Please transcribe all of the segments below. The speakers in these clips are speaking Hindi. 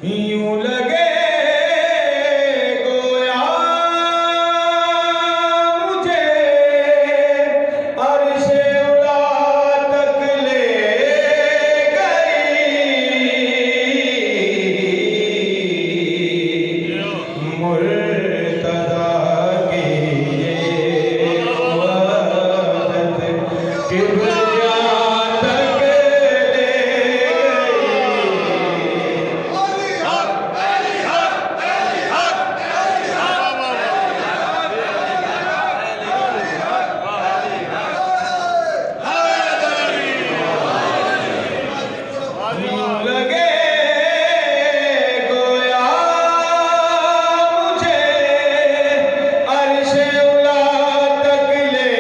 यूं लगे गोया मुझे अर्शे उला तक ले गई मुर्तज़ा की ये वदत किबरिया तक ले यूं लगे गोया मुझे अर्शे उला तक ले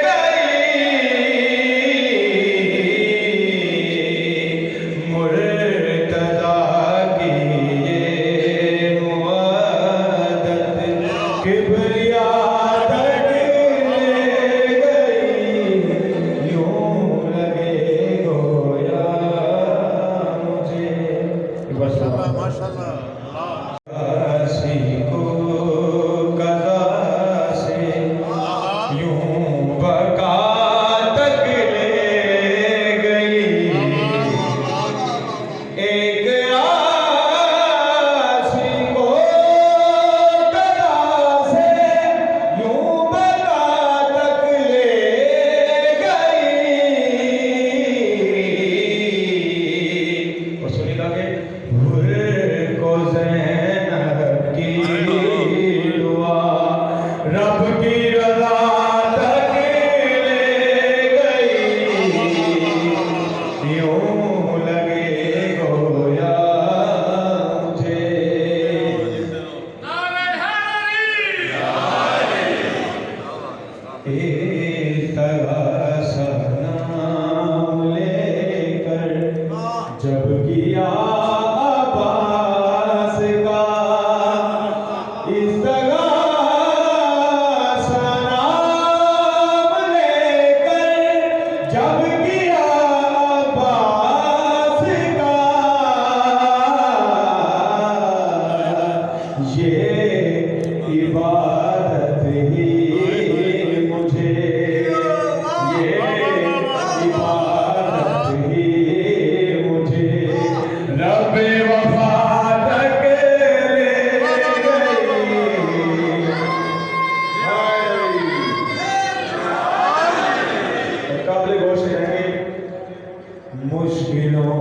गई मुर्तज़ा की ये मुवद्दत किबरिया तक ले गई यूं लगे गोया मुझे बस माशाल्लाह काशी को कज़ा से यूं बका तक ले गई एक आशी को कज़ा से यूं बका तक ले गई और सुनिएगा कि को ज़ैनब की दुआ रब की रज़ा तक ले गई यूं लगे गोया मुझे इस तरह सलाम लेकर जब किया अब्बास का इस तरह सलाम लेकर जब किया अब्बास का ये इबादत ही मुझे ये इबादत ही मुझे रब वफा तक ले गई काबिल गौर से रहेंगे मुश्किलों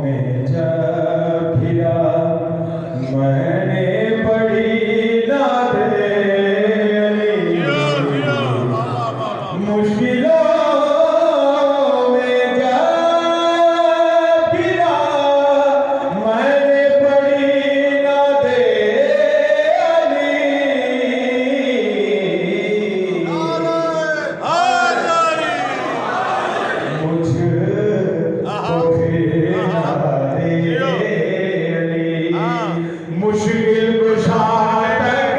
में जब फिरा मैंने पढ़ी नादे मुश्किलों में जब फिरा मैंने पढ़ी नादे मुश्किल कुशा तक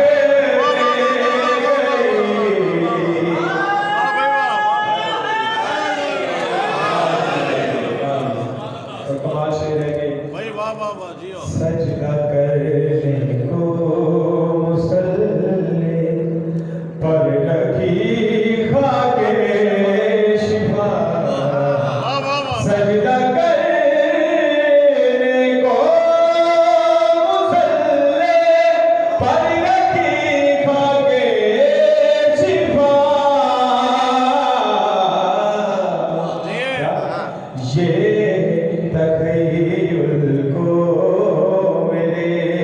तो कमाल से रहेंगे भाई वाह वाह वाह जी सजदा करने को मुसल्ले पर रखी खाके शिफा सजदा करने को मुसल्ले पर रखी खाके शिफा ये तखय्युल को मेरे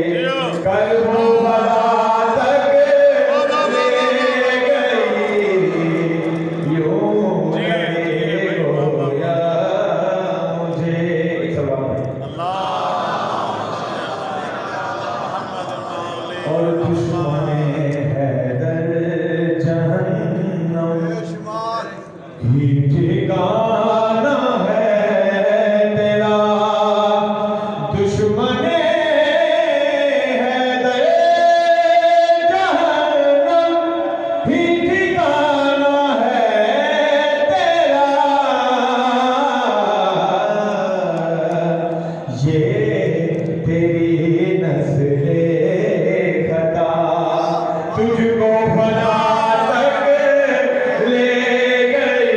तेरी नस्ले खता तुझको फना तक ले गई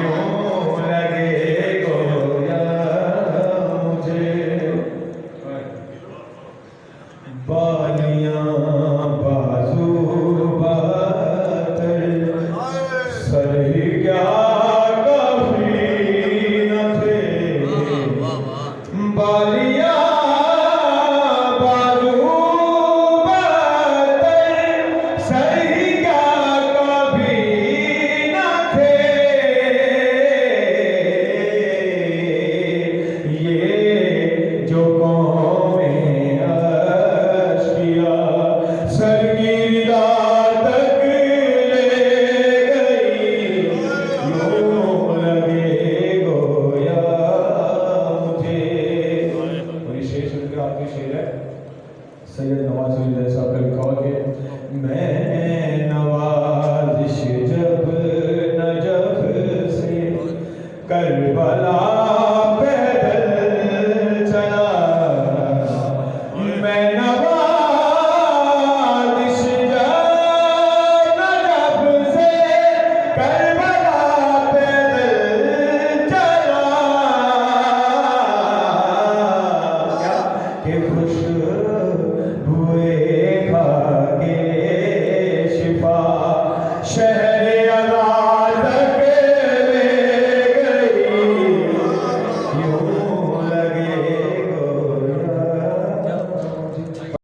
यूं लगे गोया मुझे बालियां बाजू बातर सर क्या काफी न थे बालियां बाजू बातर सर क्या काफी न थे ये जो कौमें अश्किया सरगिरदा तक ले गई यूं लगे गोया मुझे। और ये शेर सुनकर आपके शेर है सैयद नवाजुद्दीन साहब का लिखा हुआ कि मैं नवाजिश जब नजफ से करबला